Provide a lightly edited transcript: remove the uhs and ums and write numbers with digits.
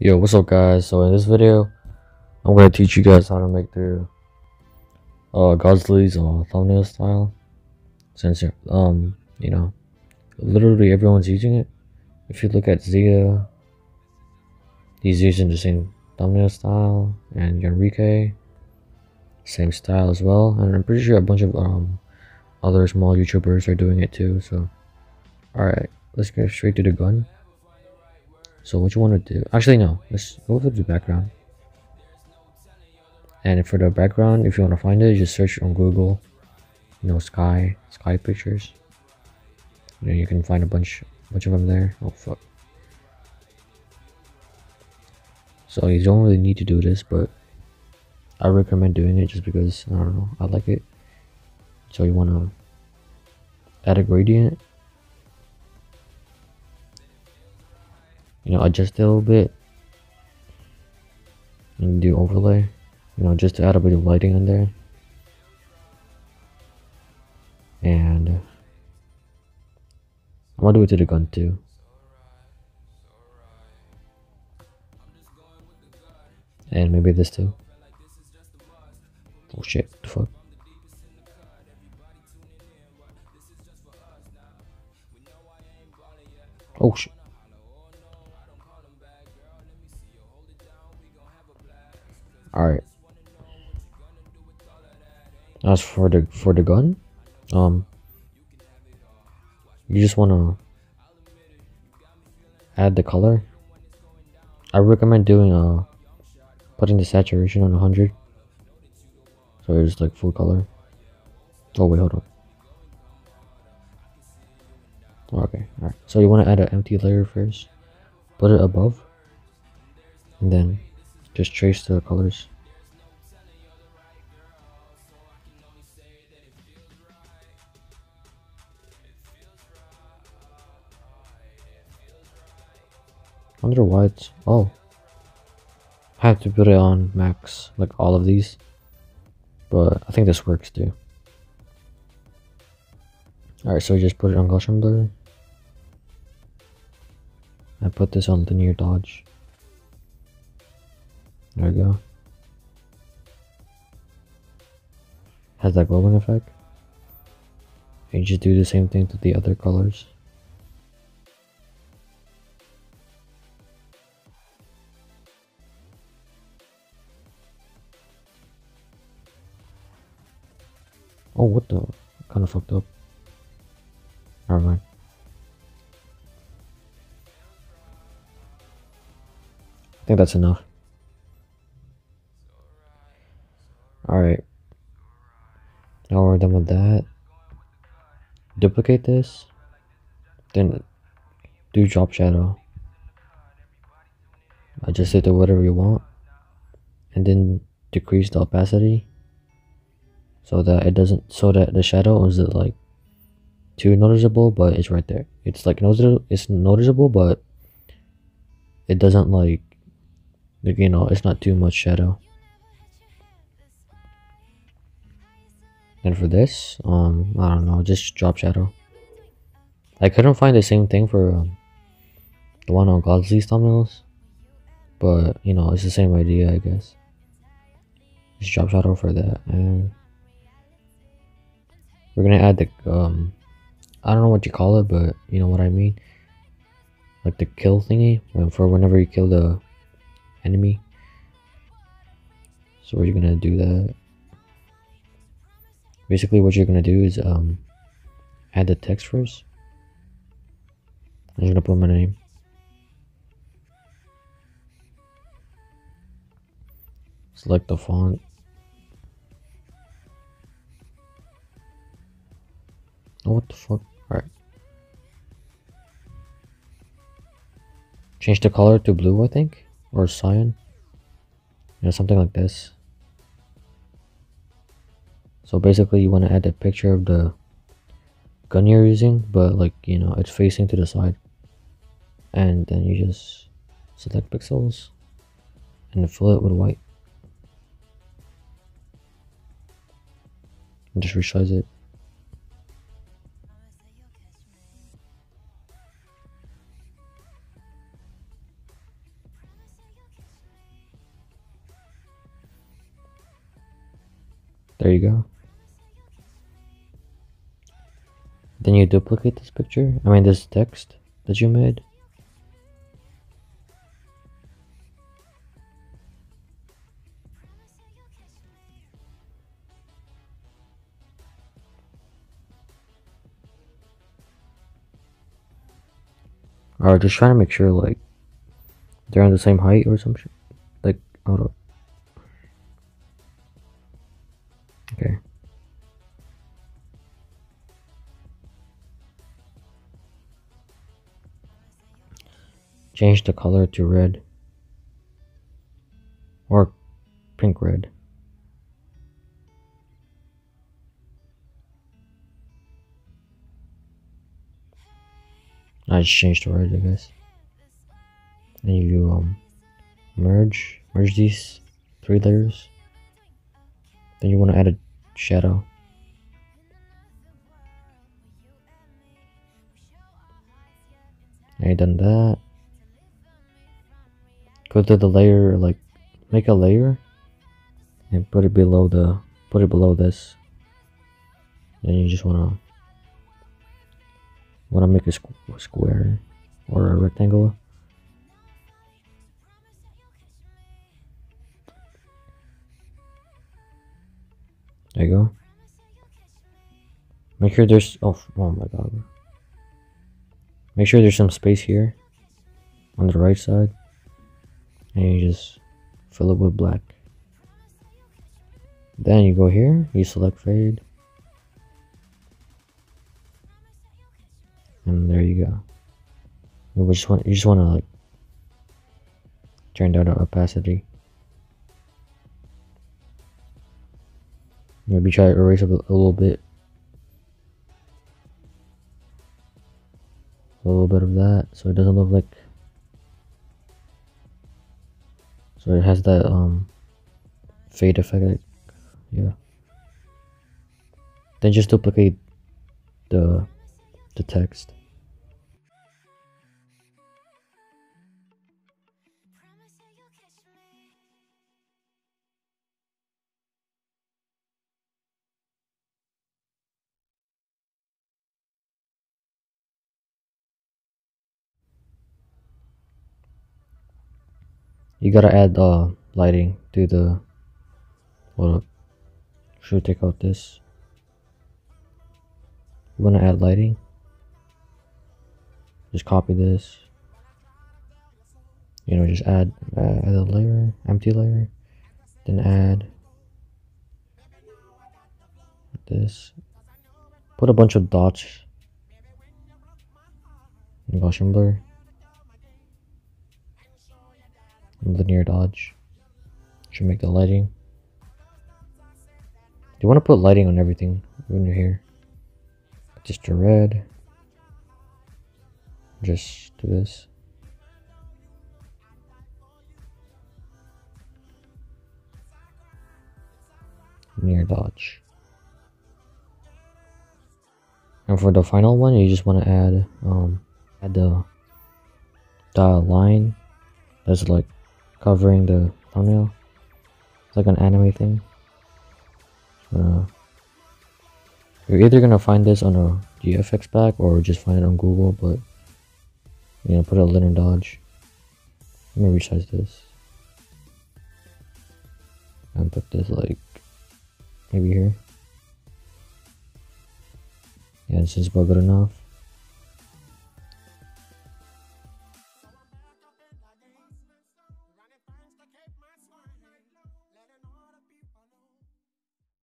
Yo, what's up guys? So in this video, I'm gonna teach you guys how to make the Godsley's thumbnail style. Since you know, literally everyone's using it. If you look at Zia, he's using the same thumbnail style, and Enrique, same style as well. And I'm pretty sure a bunch of other small YouTubers are doing it too. So, all right, let's get straight to the gun. So what you want to do? Actually, no. Let's go to the background. And for the background, if you want to find it, just search on Google, sky pictures. You can find a bunch of them there. Oh fuck. So you don't really need to do this, but I recommend doing it just because, I don't know, I like it. So you want to add a gradient, adjust it a little bit, and do overlay, just to add a bit of lighting in there. And I'm gonna do it to the gun too. And maybe this too. Oh shit, what the fuck? Oh shit. Alright. As for the gun, you just wanna add the color. I recommend doing putting the saturation on 100, so it's like full color. Oh wait, hold on. Okay, alright. So you want to add an empty layer first, put it above, and then just trace the colors. I wonder why it's, oh, I have to put it on max, like all of these, but I think this works too. Alright, so just put it on Gaussian blur. I put this on linear dodge. There we go. Has that glowing effect. And you just do the same thing to the other colors. Oh, what the? Kind of fucked up. Never mind. I think that's enough. Alright. Now we're done with that. Duplicate this. Then do drop shadow. Adjust it to whatever you want. And then decrease the opacity. So that it doesn't, so that the shadow isn't like too noticeable, but it's right there. It's like it's noticeable, but it doesn't like it's not too much shadow. And for this, I don't know, just drop shadow. I couldn't find the same thing for the one on Godsley's thumbnails, but it's the same idea, I guess. Just drop shadow for that, and we're gonna add the I don't know what you call it, but you know what I mean, like the kill thingy for whenever you kill the enemy. So we're gonna do that. Basically what you're gonna do is add the text first. I'm gonna put my name. Select the font. Oh, what the fuck? Alright. Change the color to blue, I think, or cyan. Something like this. So basically you want to add a picture of the gun you're using, but like it's facing to the side. And then you just select pixels and fill it with white. And just resize it. There you go. Then you duplicate this picture, this text that you made. Alright, just trying to make sure like they're on the same height or some shit. Like, hold up. Okay. Change the color to red. Or pink red. I just changed to red, I guess. Then you merge these 3 layers. Then you want to add a shadow. Now you done that. Go to the layer, like make a layer and put it below this. Then you just wanna make a square or a rectangle. There you go. Make sure there's oh my god. Make sure there's some space here on the right side. And you just fill it with black. Then you go here, you select fade. And there you go. You just want to like turn down the opacity. Maybe try to erase a little bit. A little bit of that so it doesn't look like, so it has that fade effect, like, yeah. Then just duplicate the text. You gotta add lighting to the, hold up, should take out this. You wanna add lighting, just copy this, just add a layer, empty layer, then add this, put a bunch of dots in Gaussian blur, linear dodge, should make the lighting. You want to put lighting on everything when you're here. Just a red, just do this. Linear dodge. And for the final one, you just want to add the line that's like covering the thumbnail. It's like an anime thing. You're either gonna find this on a GFX pack or just find it on Google, but put a linear dodge. Let me resize this and put this like maybe here. Yeah, this is about good enough.